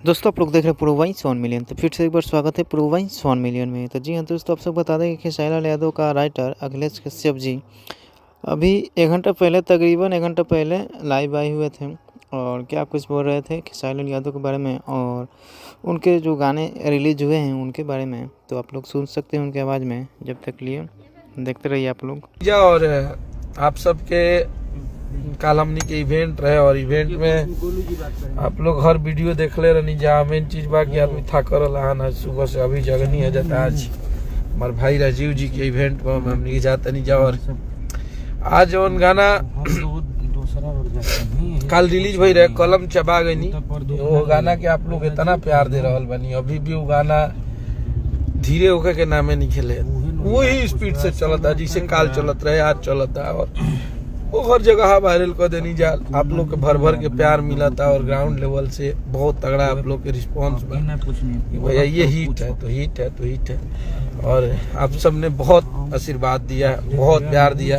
दोस्तों आप लोग देख रहे हैं प्रोवाइंस 1 मिलियन। तो फिर से एक बार स्वागत है प्रोवाइंस 1 मिलियन में। तो जी हाँ दोस्तों, आप सब बता दें कि खेसारी लाल यादव का राइटर अखिलेश कश्यप जी अभी 1 घंटा पहले, तकरीबन 1 घंटा पहले लाइव आए हुए थे और क्या कुछ बोल रहे थे खेसारी लाल यादव के बारे में और उनके जो गाने रिलीज हुए हैं उनके बारे में। तो आप लोग सुन सकते हैं उनकी आवाज़ में। जब तक लिए देखते रहिए आप लोग। और आप सबके कालमनी के इवेंट रहे और इवेंट में आप लोग हर वीडियो देख ले रहनी। जहाँ मेन चीज बा कि आदमी था करल है सुबह से अभी जगनी है जाता। आज हमारे भाई राजीव जी के इवेंट में हमने जाता नहीं जाओ। और आज उन गाना कल रिलीज भई रहे कलम चबा गई। वो गाना के आप लोग इतना प्यार दे रहा बनी, अभी भी वो गाना धीरे होकर के नामे नहीं खेले, वही स्पीड से चलता जिसे काल चलत रहे आज चलता। और वो हर जगह वायरल कर देनी जा। आप लोग के भर भर के प्यार मिला था और ग्राउंड लेवल से बहुत तगड़ा आप लोग के रिस्पांस में भैया ये हिट है तो हिट है तो हिट है। और आप सब ने बहुत आशीर्वाद दिया, बहुत प्यार दिया।